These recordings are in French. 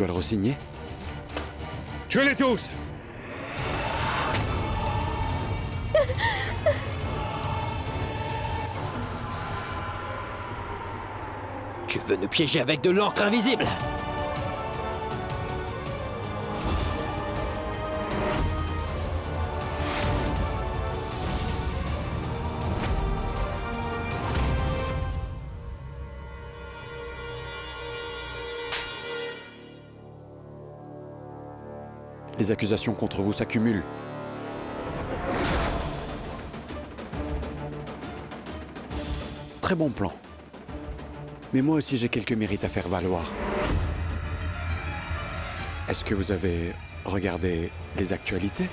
dois le re-signer? Tuez-les tous! Tu veux nous piéger avec de l'encre invisible? Les accusations contre vous s'accumulent. Très bon plan. Mais moi aussi j'ai quelques mérites à faire valoir. Est-ce que vous avez regardé les actualités?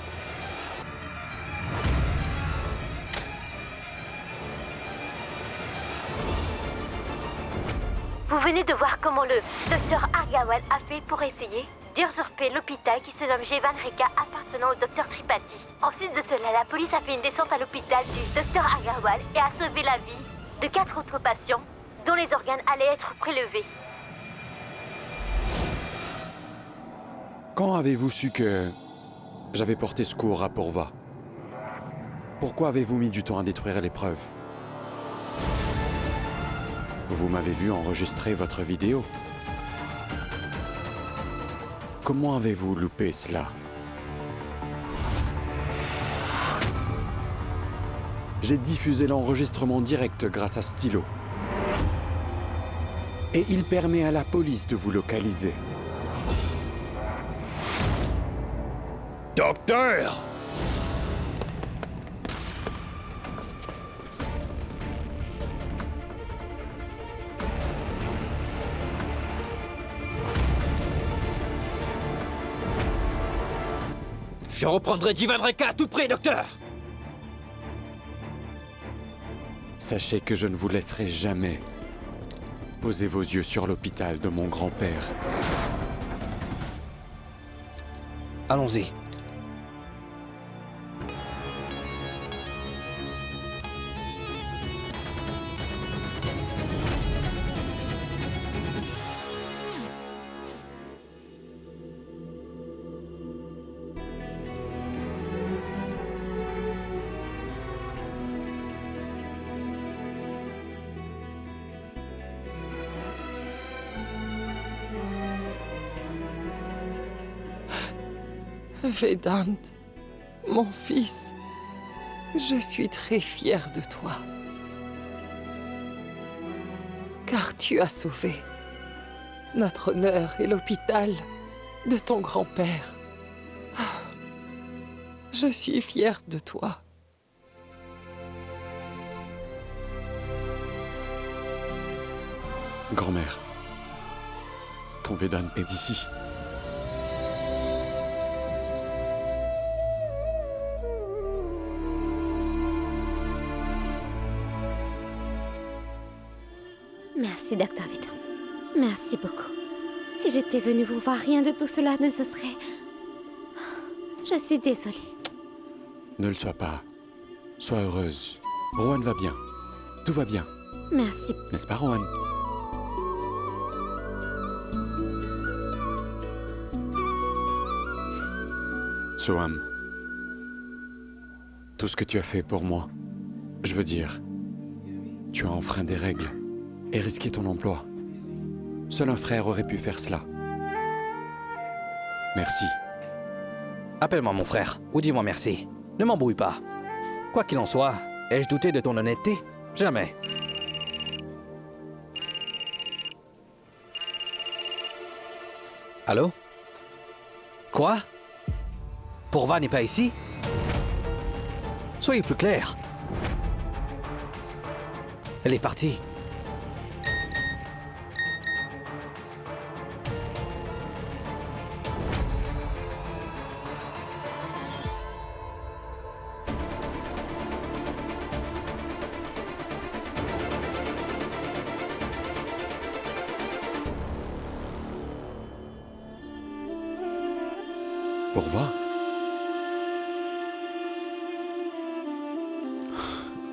Vous venez de voir comment le Dr Agarwal a fait pour essayer d'usurper l'hôpital qui se nomme Jeevan Rekha appartenant au Dr Tripathi. Ensuite de cela, la police a fait une descente à l'hôpital du Dr Agarwal et a sauvé la vie de 4 autres patients dont les organes allaient être prélevés. Quand avez-vous su que j'avais porté secours à Pourva? Pourquoi avez-vous mis du temps à détruire les preuves? Vous m'avez vu enregistrer votre vidéo. Comment avez-vous loupé cela? J'ai diffusé l'enregistrement direct grâce à Stylo. Et il permet à la police de vous localiser. Docteur! Je reprendrai Jeevan Rekha à tout prix, docteur! Sachez que je ne vous laisserai jamais. Posez vos yeux sur l'hôpital de mon grand-père. Allons-y. Vedant, mon fils, je suis très fière de toi. Car tu as sauvé notre honneur et l'hôpital de ton grand-père. Ah, je suis fière de toi. Grand-mère, ton Vedant est d'ici. Merci, Dr Vedant. Merci beaucoup. Si j'étais venue vous voir, rien de tout cela ne se serait... Je suis désolée. Ne le sois pas. Sois heureuse. Rowan va bien. Tout va bien. Merci. N'est-ce pas, Rowan? Soham, tout ce que tu as fait pour moi, je veux dire, tu as enfreint des règles et risqué ton emploi. Seul un frère aurait pu faire cela. Merci. Appelle-moi mon frère, ou dis-moi merci. Ne m'embrouille pas. Quoi qu'il en soit, ai-je douté de ton honnêteté? Jamais. Allô? Quoi? Pourva n'est pas ici? Soyez plus clair. Elle est partie. Pourva?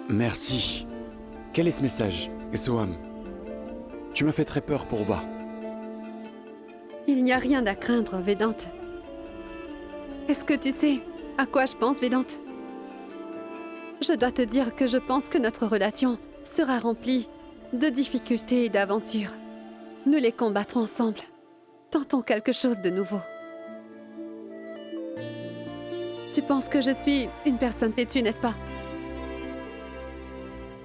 Merci. Quel est ce message, Soham? Tu m'as fait très peur, Pourva. Il n'y a rien à craindre, Vedante. Est-ce que tu sais à quoi je pense, Vedante? Je dois te dire que je pense que notre relation sera remplie de difficultés et d'aventures. Nous les combattrons ensemble. Tentons quelque chose de nouveau. Tu penses que je suis une personne têtue, n'est-ce pas?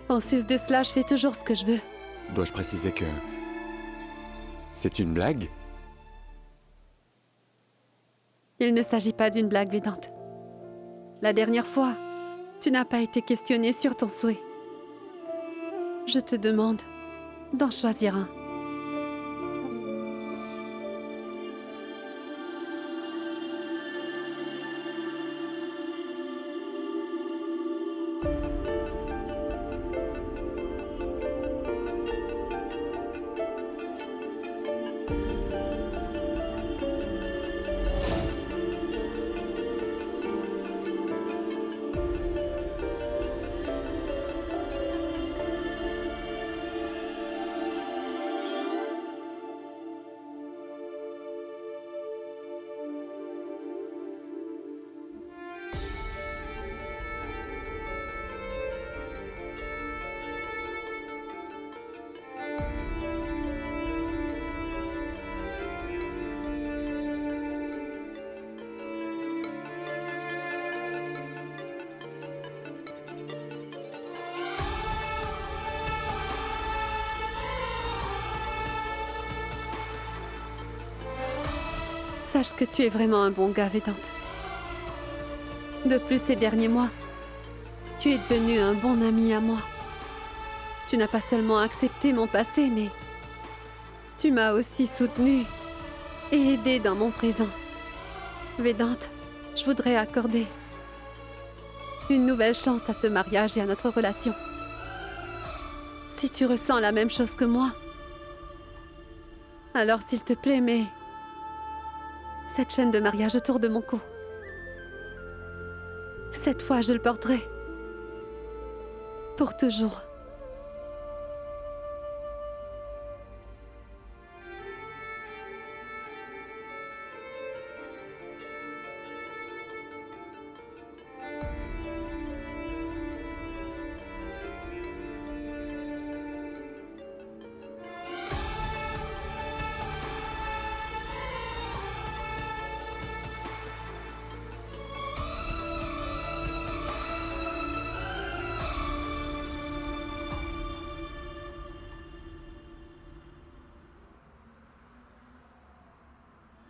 En sus de cela, je fais toujours ce que je veux. Dois-je préciser que... c'est une blague? Il ne s'agit pas d'une blague, Vedante. La dernière fois, tu n'as pas été questionné sur ton souhait. Je te demande d'en choisir un. Sache que tu es vraiment un bon gars, Vedante. De plus, ces derniers mois, tu es devenu un bon ami à moi. Tu n'as pas seulement accepté mon passé, mais tu m'as aussi soutenu et aidé dans mon présent. Vedante, je voudrais accorder une nouvelle chance à ce mariage et à notre relation. Si tu ressens la même chose que moi, alors s'il te plaît, mets cette chaîne de mariage autour de mon cou. Cette fois, je le porterai. Pour toujours.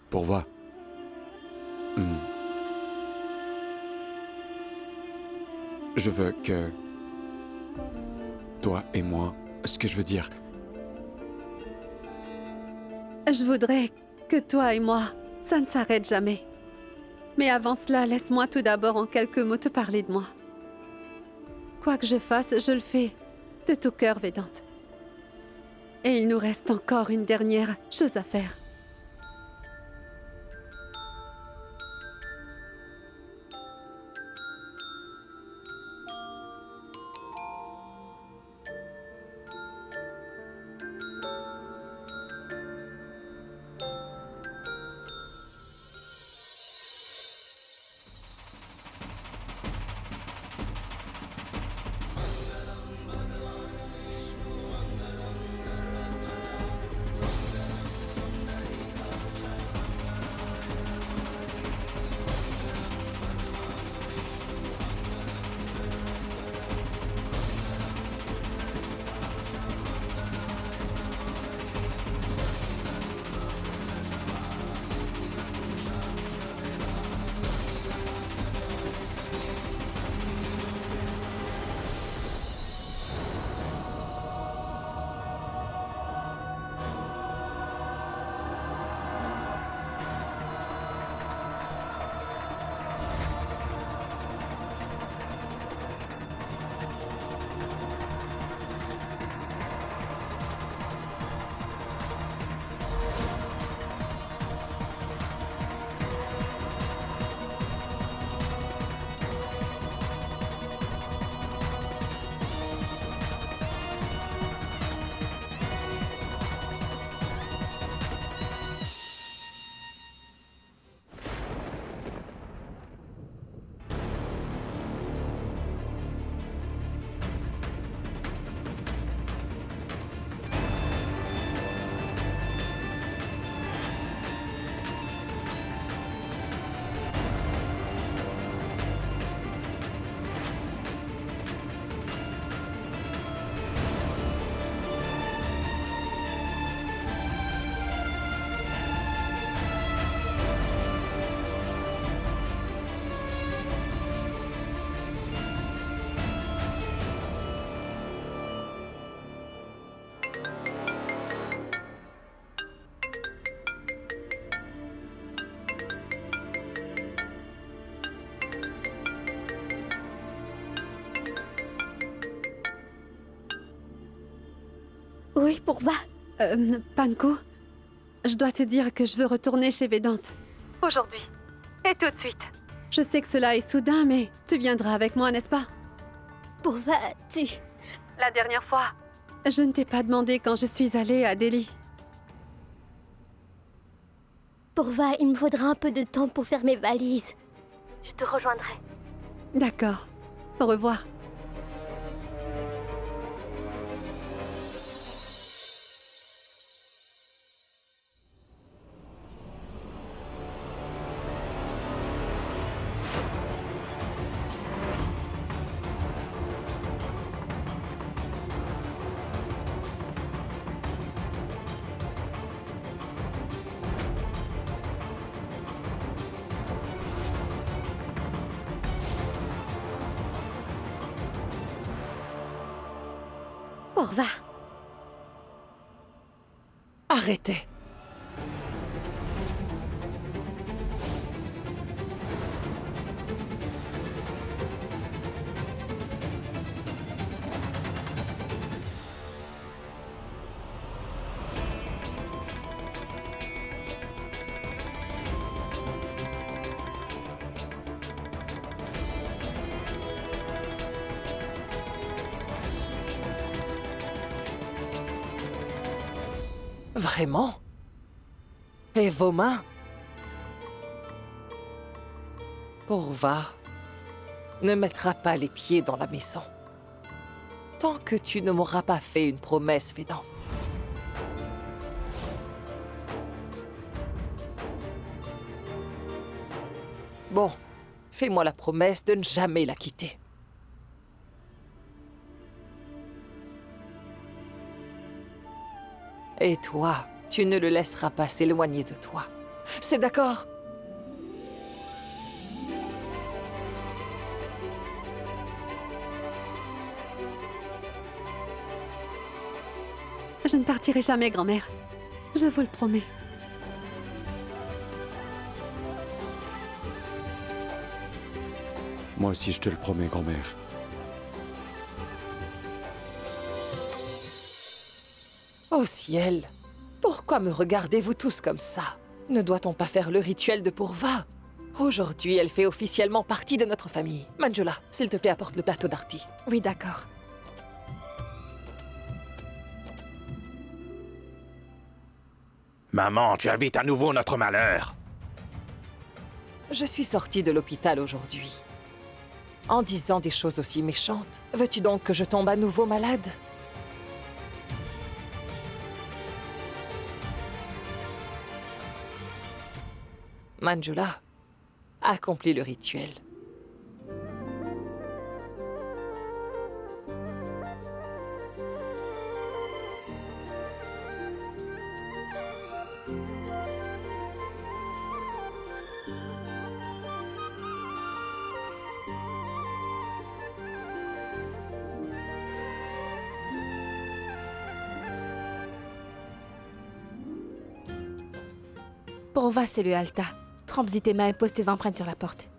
Pourvois. Je veux que... toi et moi, ce que je veux dire... Je voudrais que toi et moi, ça ne s'arrête jamais. Mais avant cela, laisse-moi tout d'abord en quelques mots te parler de moi. Quoi que je fasse, je le fais de tout cœur, Vedante. Et il nous reste encore une dernière chose à faire. Oui, Pourva. Panko, je dois te dire que je veux retourner chez Vedante. Aujourd'hui. Et tout de suite. Je sais que cela est soudain, mais tu viendras avec moi, n'est-ce pas? Pourva, tu... La dernière fois, je ne t'ai pas demandé quand je suis allée à Delhi. Pourva, il me faudra un peu de temps pour faire mes valises. Je te rejoindrai. D'accord. Au revoir. Pourva. Arrêtez. Vraiment? Et vos mains? Pourva ne mettra pas les pieds dans la maison tant que tu ne m'auras pas fait une promesse, Vedant. Bon, fais-moi la promesse de ne jamais la quitter. Et toi, tu ne le laisseras pas s'éloigner de toi. C'est d'accord? Je ne partirai jamais, grand-mère. Je vous le promets. Moi aussi, je te le promets, grand-mère. Ô ciel, pourquoi me regardez-vous tous comme ça? Ne doit-on pas faire le rituel de Pourva? Aujourd'hui, elle fait officiellement partie de notre famille. Manjula, s'il te plaît, apporte le plateau d'Arti. Oui, d'accord. Maman, tu invites à nouveau notre malheur. Je suis sortie de l'hôpital aujourd'hui. En disant des choses aussi méchantes, veux-tu donc que je tombe à nouveau malade? Manjula, accomplis le rituel. Pourva, c'est le Alta. Trempe-y tes mains et pose tes empreintes sur la porte.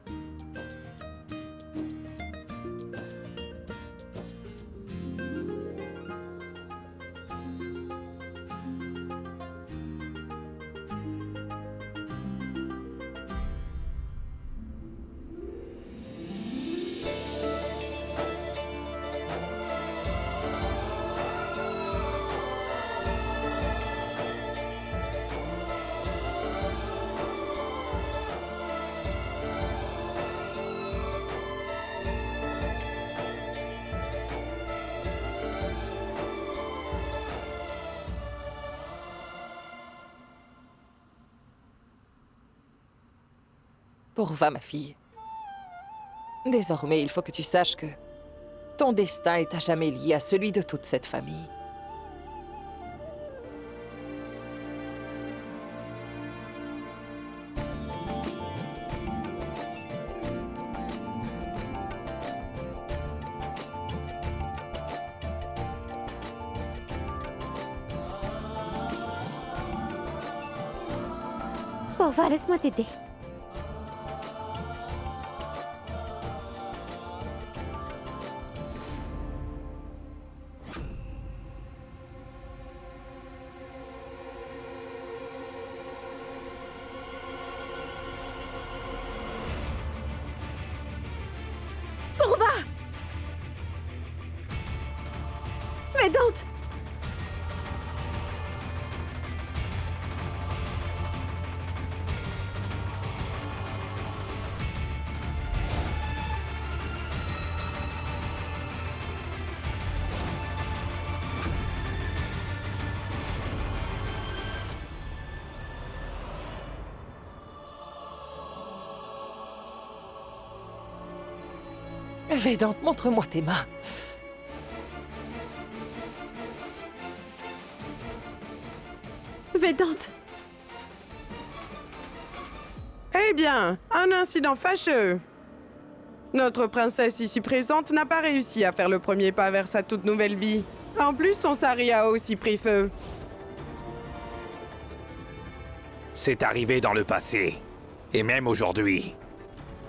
Pourva, ma fille. Désormais, il faut que tu saches que ton destin est à jamais lié à celui de toute cette famille. Pourva, laisse-moi t'aider. Vedant, montre-moi tes mains. Vedant! Eh bien, un incident fâcheux. Notre princesse ici présente n'a pas réussi à faire le premier pas vers sa toute nouvelle vie. En plus, son sari a aussi pris feu. C'est arrivé dans le passé. Et même aujourd'hui.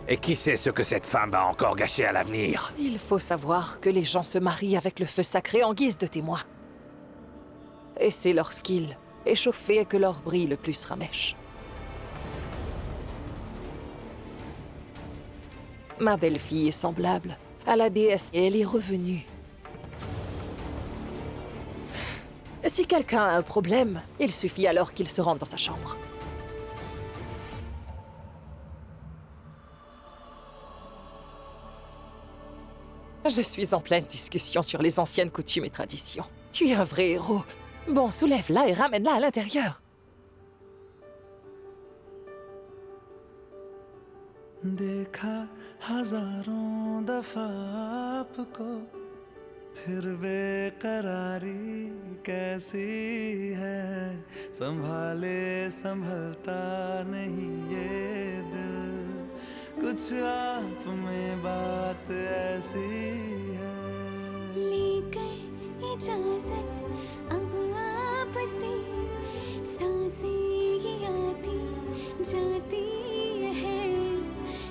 Et qui sait ce que cette femme va encore gâcher à l'avenir? Il faut savoir que les gens se marient avec le feu sacré en guise de témoin. Et c'est lorsqu'ils échauffés que l'or brille le plus, Ramesh. Ma belle-fille est semblable à la déesse et elle est revenue. Si quelqu'un a un problème, il suffit alors qu'il se rende dans sa chambre. Je suis en pleine discussion sur les anciennes coutumes et traditions. Tu es un vrai héros. Bon, soulève-la et ramène-la à l'intérieur. देखा हजारों दफा आपको फिर बेकरारी कैसी है संभाले संभलता नहीं ये दिल कुछ आप में बात ऐसी है लेकर इजाजत अब आपसे सांसें ये आती जाती है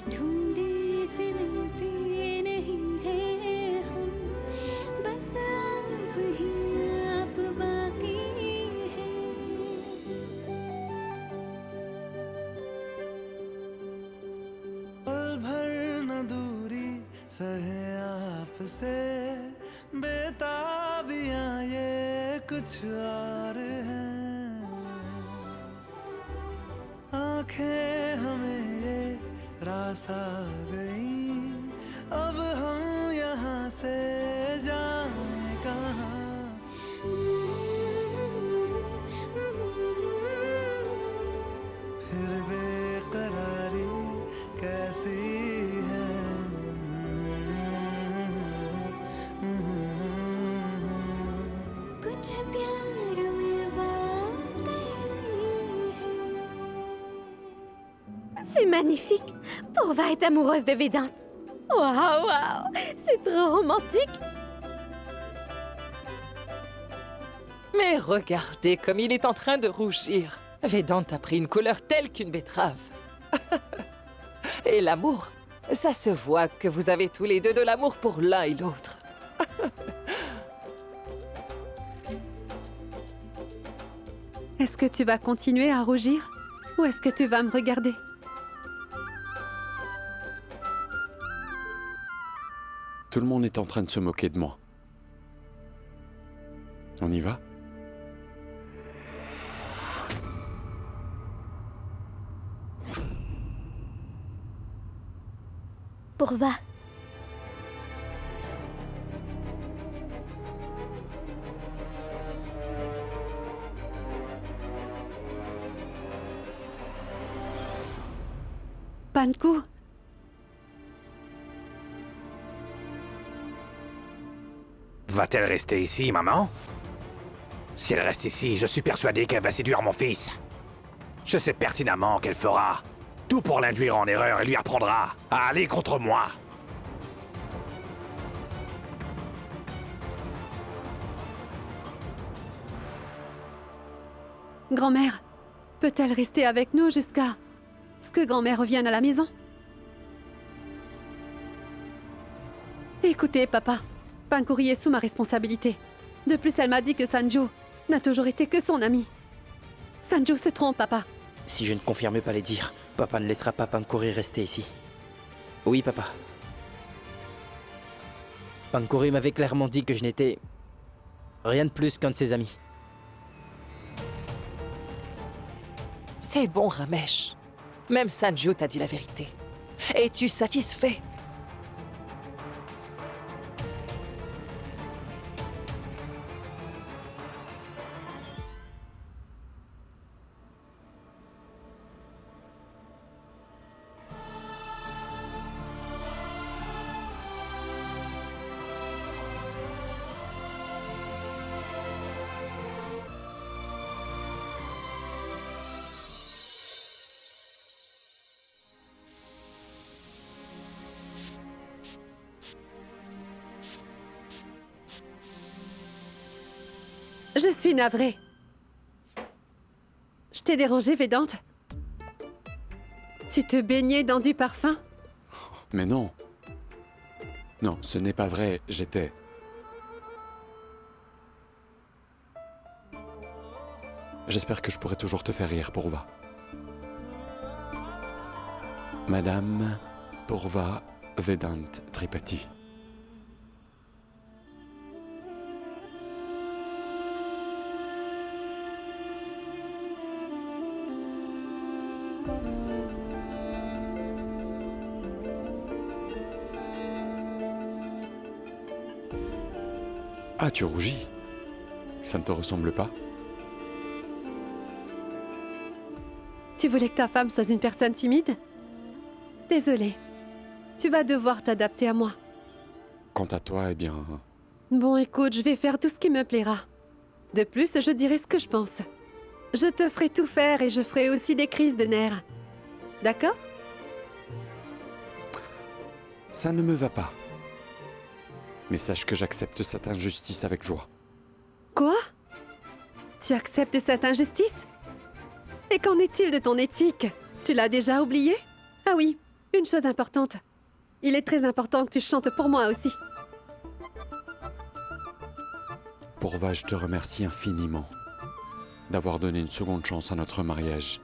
ढूंढे से मिलते नहीं है हम बस आप ही आप बाकी है पल भर न दूरी सहे आपसे बेताबियां ये कुछ और हैं आंखें हमें ये रास आ गई अब हम यहाँ से जाएं कहाँ फिर बेकरारी कैसी है कुछ प्यार में बात ऐसी है C'est magnifique! Purva est amoureuse de Vedant. Waouh, waouh! C'est trop romantique! Mais regardez comme il est en train de rougir. Vedant a pris une couleur telle qu'une betterave. Et l'amour, ça se voit que vous avez tous les deux de l'amour pour l'un et l'autre. Est-ce que tu vas continuer à rougir? Ou est-ce que tu vas me regarder? Tout le monde est en train de se moquer de moi. On y va? Purva. Panku, Va-t-elle rester ici, maman? Si elle reste ici, je suis persuadé qu'elle va séduire mon fils. Je sais pertinemment qu'elle fera tout pour l'induire en erreur et lui apprendra à aller contre moi. grand-mère, peut-elle rester avec nous jusqu'à ce que grand-mère revienne à la maison? Écoutez, papa, Pankuri est sous ma responsabilité. De plus, elle m'a dit que Sanju n'a toujours été que son ami. Sanju se trompe, papa. Si je ne confirme pas les dires, papa ne laissera pas Pankuri rester ici. Oui, papa. Pankuri m'avait clairement dit que je n'étais rien de plus qu'un de ses amis. C'est bon, Ramesh. Même Sanju t'a dit la vérité. Es-tu satisfait? Je suis navrée. Je t'ai dérangé, Vedante? Tu te baignais dans du parfum? Mais non. Non, ce n'est pas vrai, j'étais... J'espère que je pourrai toujours te faire rire, Purva. Madame Purva Vedant Tripathi. Ah, tu rougis? Ça ne te ressemble pas? Tu voulais que ta femme soit une personne timide? Désolée. Tu vas devoir t'adapter à moi. Quant à toi, eh bien... Bon, écoute, je vais faire tout ce qui me plaira. De plus, je dirai ce que je pense. Je te ferai tout faire et je ferai aussi des crises de nerfs. D'accord? Ça ne me va pas. Mais sache que j'accepte cette injustice avec joie. Quoi? Tu acceptes cette injustice? Et qu'en est-il de ton éthique? Tu l'as déjà oublié? Ah oui, une chose importante. Il est très important que tu chantes pour moi aussi. Purva, je te remercie infiniment d'avoir donné une seconde chance à notre mariage.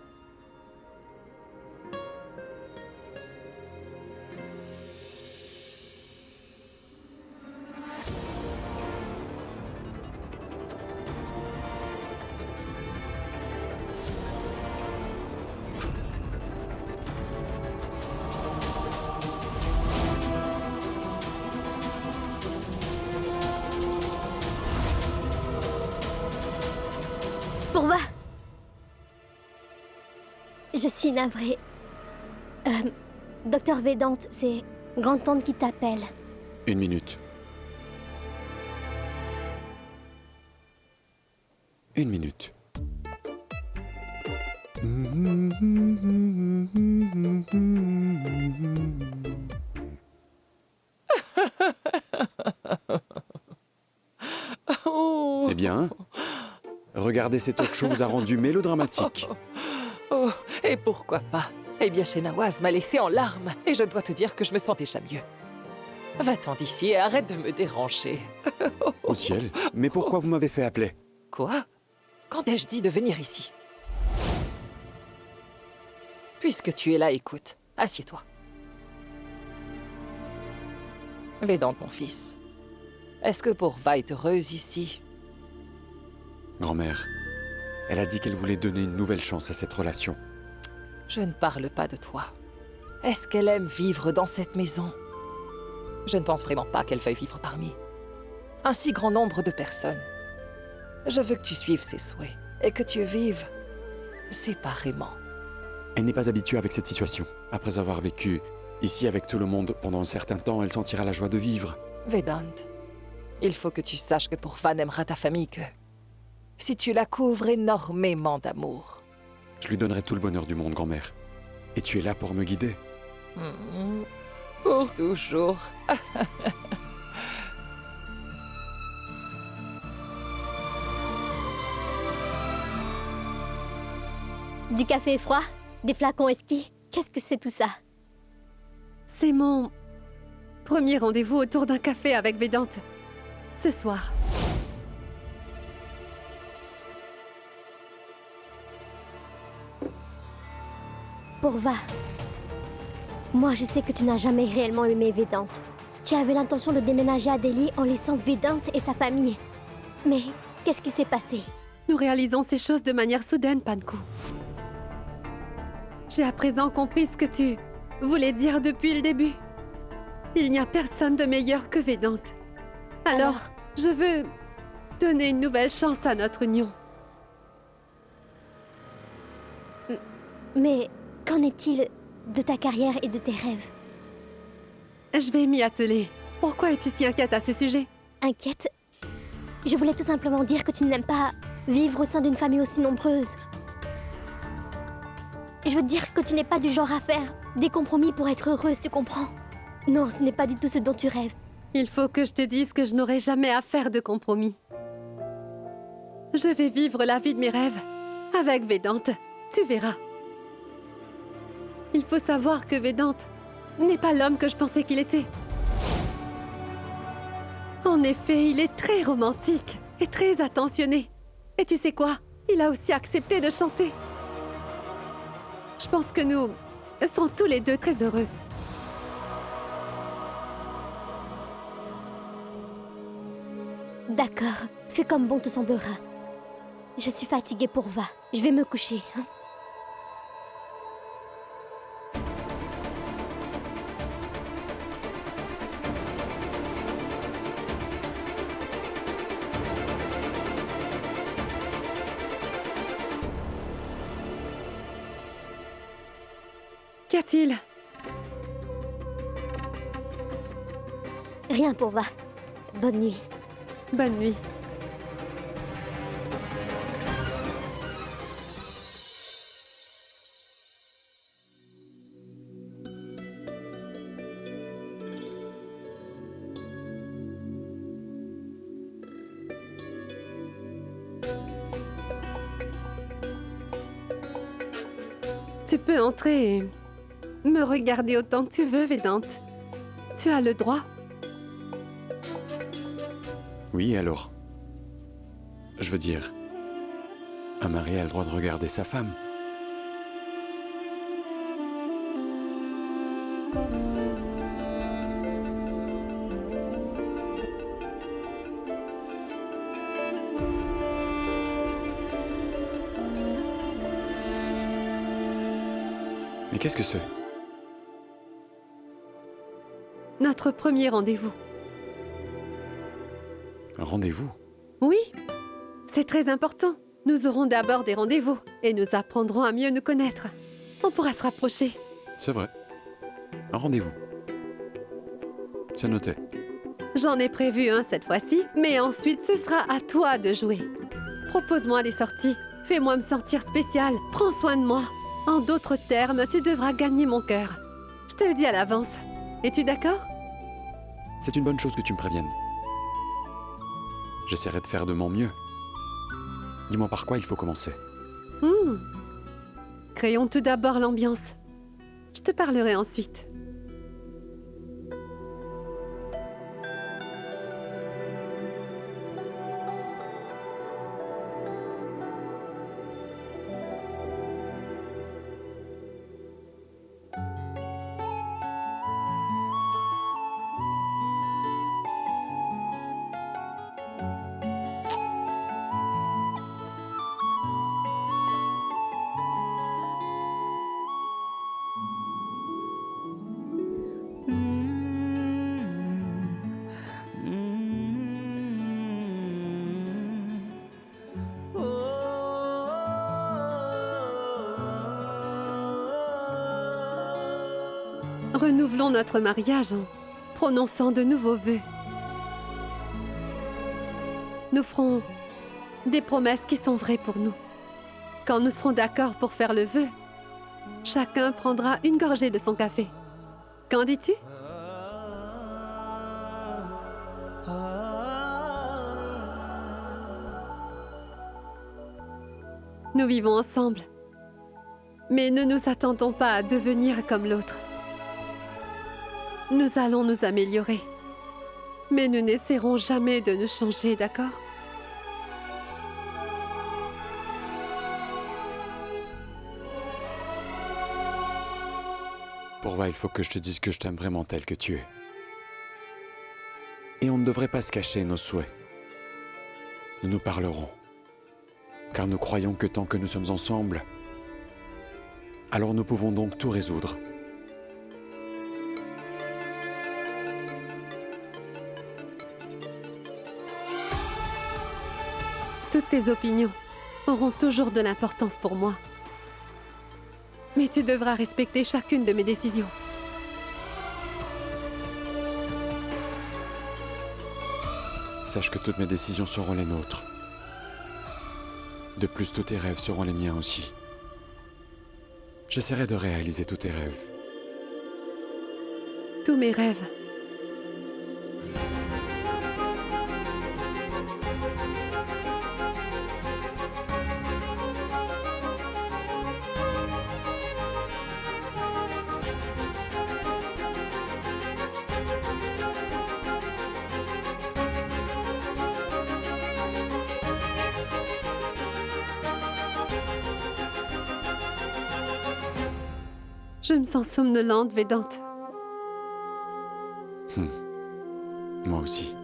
Purva. Je suis navrée. Docteur Vedante, c'est grand-tante qui t'appelle. Une minute. Une minute. Eh bien, regarder ces talk shows vous a rendu mélodramatique. Oh, et pourquoi pas? Eh bien, Shehnawaz m'a laissé en larmes, et je dois te dire que je me sens déjà mieux. Va-t'en d'ici et arrête de me déranger. Au ciel, mais pourquoi vous m'avez fait appeler? Quoi? Quand ai-je dit de venir ici? Puisque tu es là, écoute, assieds-toi. Vedante, mon fils, est-ce que Purva est heureuse ici? Grand-mère, elle a dit qu'elle voulait donner une nouvelle chance à cette relation. Je ne parle pas de toi. Est-ce qu'elle aime vivre dans cette maison? Je ne pense vraiment pas qu'elle veuille vivre parmi un si grand nombre de personnes. Je veux que tu suives ses souhaits et que tu vives séparément. Elle n'est pas habituée avec cette situation. Après avoir vécu ici avec tout le monde pendant un certain temps, elle sentira la joie de vivre. Vedant, il faut que tu saches que Purva n'aimera ta famille que si tu la couvres énormément d'amour. Je lui donnerai tout le bonheur du monde, grand-mère. Et tu es là pour me guider. Pour toujours. Du café froid? Des flacons esquis? Qu'est-ce que c'est tout ça? C'est mon premier rendez-vous autour d'un café avec Vedante. Ce soir. Purva, moi je sais que tu n'as jamais réellement aimé Vedante. Tu avais l'intention de déménager à Delhi en laissant Vedante et sa famille. Mais qu'est-ce qui s'est passé? Nous réalisons ces choses de manière soudaine, Panku. J'ai à présent compris ce que tu voulais dire depuis le début. Il n'y a personne de meilleur que Vedante. Alors, je veux donner une nouvelle chance à notre union. Mais qu'en est-il de ta carrière et de tes rêves? Je vais m'y atteler. Pourquoi es-tu si inquiète à ce sujet? Inquiète? Je voulais tout simplement dire que tu n'aimes pas vivre au sein d'une famille aussi nombreuse. Je veux dire que tu n'es pas du genre à faire des compromis pour être heureuse, tu comprends? Non, ce n'est pas du tout ce dont tu rêves. Il faut que je te dise que je n'aurai jamais à faire de compromis. Je vais vivre la vie de mes rêves avec Vedante. Tu verras. Il faut savoir que Vedante n'est pas l'homme que je pensais qu'il était. En effet, il est très romantique et très attentionné. Et tu sais quoi? Il a aussi accepté de chanter. Je pense que nous sommes tous les deux très heureux. D'accord, fais comme bon te semblera. Je suis fatiguée pour Va. Je vais me coucher. Hein? Qu'y a-t-il? Rien pour Va. Bonne nuit. Bonne nuit. Tu peux entrer et me regarder autant que tu veux, Vedante. Tu as le droit. Oui, alors. Je veux dire, un mari a le droit de regarder sa femme. Mais qu'est-ce que c'est? Notre premier rendez-vous. Un rendez-vous? Oui, c'est très important. Nous aurons d'abord des rendez-vous et nous apprendrons à mieux nous connaître. On pourra se rapprocher. C'est vrai. Un rendez-vous. C'est noté. J'en ai prévu un cette fois-ci, mais ensuite ce sera à toi de jouer. Propose-moi des sorties. Fais-moi me sentir spécial. Prends soin de moi. En d'autres termes, tu devras gagner mon cœur. Je te le dis à l'avance. Es-tu d'accord? C'est une bonne chose que tu me préviennes. J'essaierai de faire de mon mieux. Dis-moi par quoi il faut commencer. Créons tout d'abord l'ambiance. Je te parlerai ensuite. Renouvelons notre mariage en prononçant de nouveaux vœux. Nous ferons des promesses qui sont vraies pour nous. Quand nous serons d'accord pour faire le vœu, chacun prendra une gorgée de son café. Qu'en dis-tu? Nous vivons ensemble, mais ne nous attendons pas à devenir comme l'autre. Nous allons nous améliorer, mais nous n'essaierons jamais de nous changer, d'accord? Pour Va, il faut que je te dise que je t'aime vraiment tel que tu es. Et on ne devrait pas se cacher nos souhaits. Nous nous parlerons. Car nous croyons que tant que nous sommes ensemble, alors nous pouvons donc tout résoudre. Toutes tes opinions auront toujours de l'importance pour moi. Mais tu devras respecter chacune de mes décisions. Sache que toutes mes décisions seront les nôtres. De plus, tous tes rêves seront les miens aussi. J'essaierai de réaliser tous tes rêves. Tous mes rêves. Je me sens somnolente, Vedante. Moi aussi.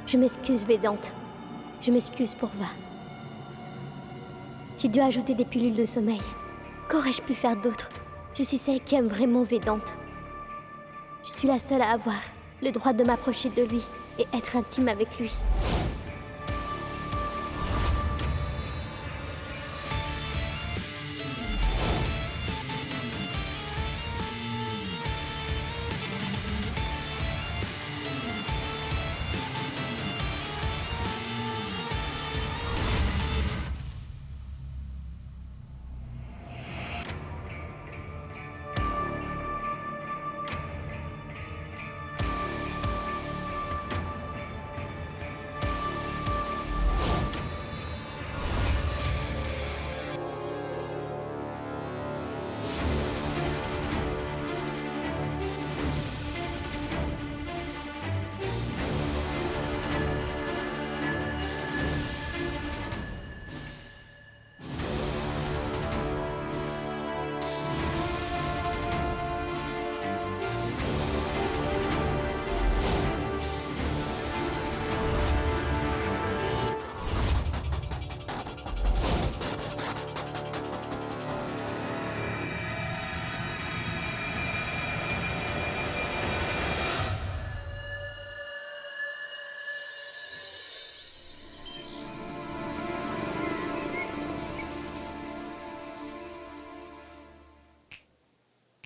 Je m'excuse, Vedante. Je m'excuse, Purva. J'ai dû ajouter des pilules de sommeil. Qu'aurais-je pu faire d'autre? Je suis celle qui aime vraiment Vedante. Je suis la seule à avoir le droit de m'approcher de lui et être intime avec lui.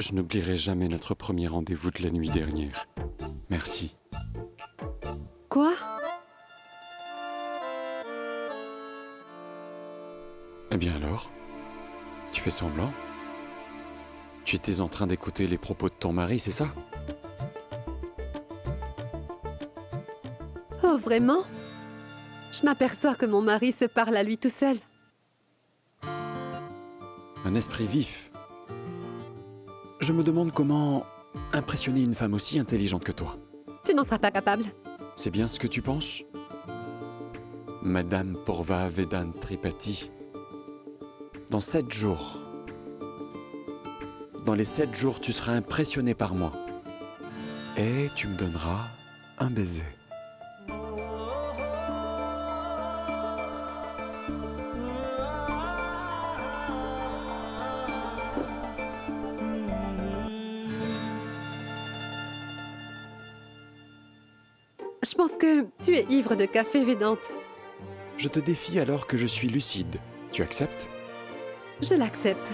Je n'oublierai jamais notre premier rendez-vous de la nuit dernière. Merci. Quoi? Eh bien alors? Tu fais semblant? Tu étais en train d'écouter les propos de ton mari, c'est ça? Oh, vraiment? Je m'aperçois que mon mari se parle à lui tout seul. Un esprit vif. Je me demande comment impressionner une femme aussi intelligente que toi. Tu n'en seras pas capable. C'est bien ce que tu penses? Madame Purva Vedant Tripathi. Dans 7 jours. Dans les 7 jours, tu seras impressionné par moi. Et tu me donneras un baiser. Je pense que tu es ivre de café, Vedante. Je te défie alors que je suis lucide. Tu acceptes? Je l'accepte.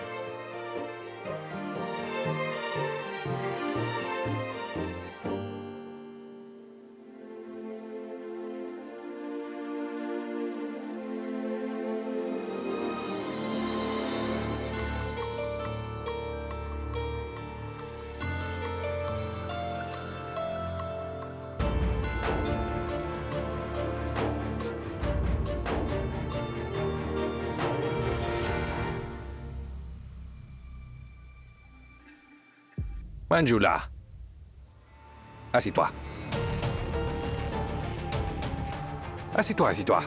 Manjula. Assis-toi. Assis-toi, assis-toi.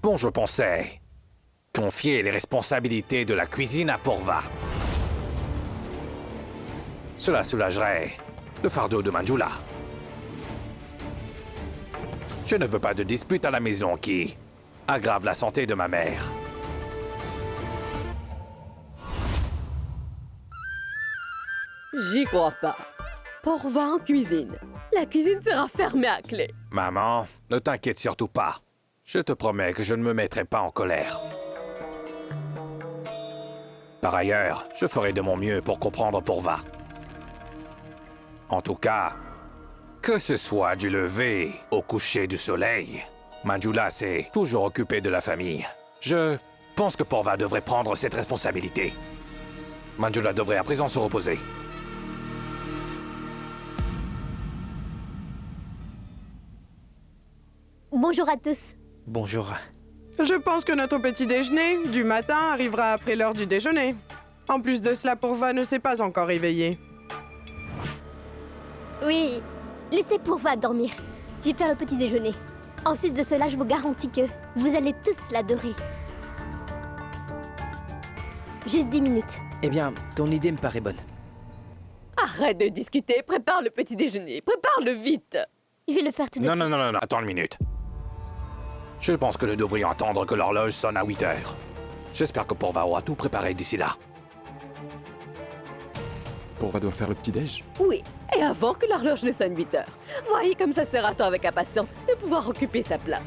Bon, je pensais confier les responsabilités de la cuisine à Purva. Cela soulagerait le fardeau de Manjula. Je ne veux pas de dispute à la maison qui aggrave la santé de ma mère. J'y crois pas. Pourva en cuisine. La cuisine sera fermée à clé. Maman, ne t'inquiète surtout pas. Je te promets que je ne me mettrai pas en colère. Par ailleurs, je ferai de mon mieux pour comprendre Pourva. En tout cas, que ce soit du lever au coucher du soleil, Manjula s'est toujours occupée de la famille. Je pense que Pourva devrait prendre cette responsabilité. Manjula devrait à présent se reposer. Bonjour à tous. Bonjour. Je pense que notre petit déjeuner du matin arrivera après l'heure du déjeuner. En plus de cela, Pourva ne s'est pas encore réveillée. Oui, laissez Pourva dormir. Je vais faire le petit déjeuner. En sus de cela, je vous garantis que vous allez tous l'adorer. Juste 10 minutes. Eh bien, ton idée me paraît bonne. Arrête de discuter, prépare le petit déjeuner. Prépare-le vite. Je vais le faire tout de suite. Non, attends une minute. Je pense que nous devrions attendre que l'horloge sonne à 8 heures. J'espère que Pourva aura tout préparé d'ici là. Pourva doit faire le petit-déj. Oui, et avant que l'horloge ne sonne 8 heures. Voyez comme ça sera tant avec impatience de pouvoir occuper sa place.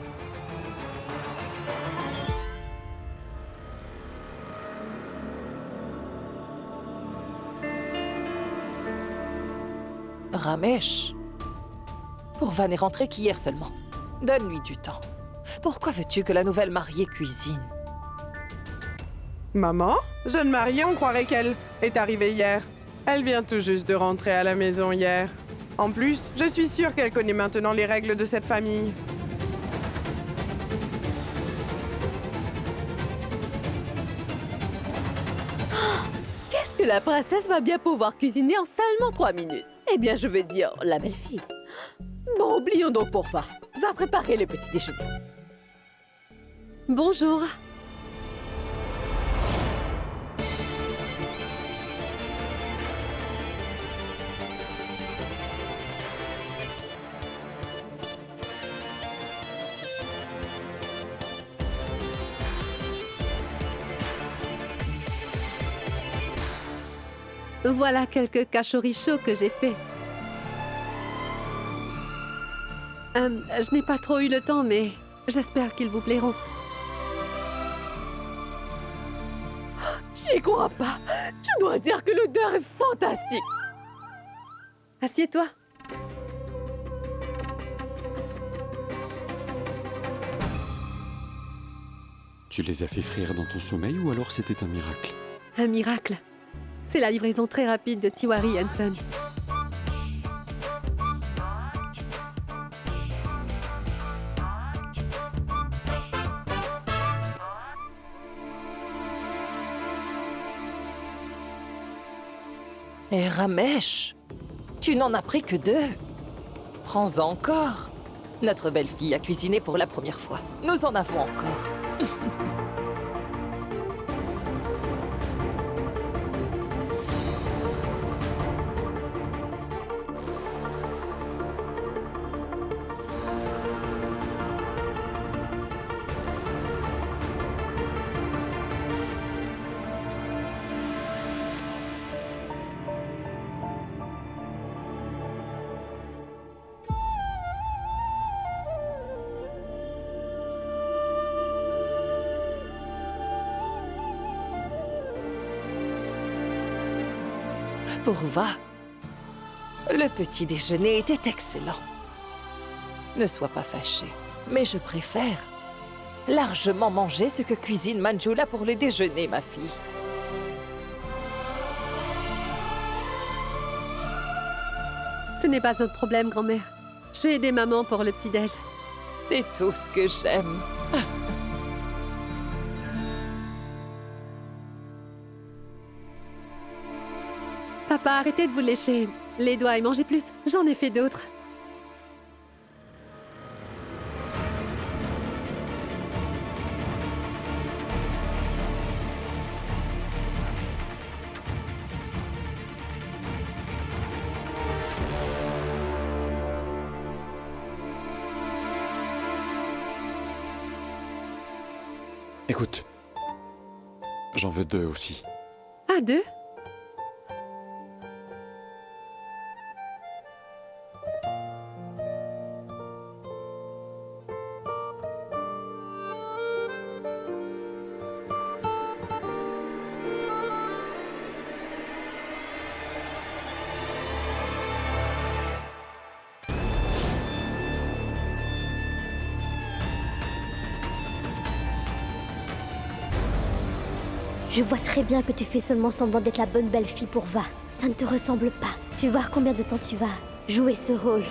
Ramesh. Pourva n'est rentrée qu'hier seulement. Donne-lui du temps. Pourquoi veux-tu que la nouvelle mariée cuisine? Maman, jeune mariée, on croirait qu'elle est arrivée hier. Elle vient tout juste de rentrer à la maison hier. En plus, je suis sûre qu'elle connaît maintenant les règles de cette famille. Qu'est-ce que la princesse va bien pouvoir cuisiner en seulement 3 minutes? Eh bien, je veux dire, la belle-fille. Bon, oublions donc Pourva. Va préparer le petit déjeuner. Bonjour. Voilà quelques cachorris chauds que j'ai faits. Je n'ai pas trop eu le temps, mais j'espère qu'ils vous plairont. J'y crois pas. Je dois dire que l'odeur est fantastique. Assieds-toi. Tu les as fait frire dans ton sommeil ou alors c'était un miracle? Un miracle. C'est la livraison très rapide de Tiwari Hanson. Et Ramesh, tu n'en as pris que 2. Prends-en encore. Notre belle-fille a cuisiné pour la première fois. Nous en avons encore. Pourva, le petit déjeuner était excellent. Ne sois pas fâché, mais je préfère largement manger ce que cuisine Manjula pour le déjeuner, ma fille. Ce n'est pas un problème, grand-mère. Je vais aider maman pour le petit-déj. C'est tout ce que j'aime. Papa, arrêtez de vous lécher les doigts et mangez plus. J'en ai fait d'autres. Écoute, j'en veux 2 aussi. Ah, 2? Je vois très bien que tu fais seulement semblant d'être la bonne belle-fille pour Va. Ça ne te ressemble pas. Je vais voir combien de temps tu vas jouer ce rôle.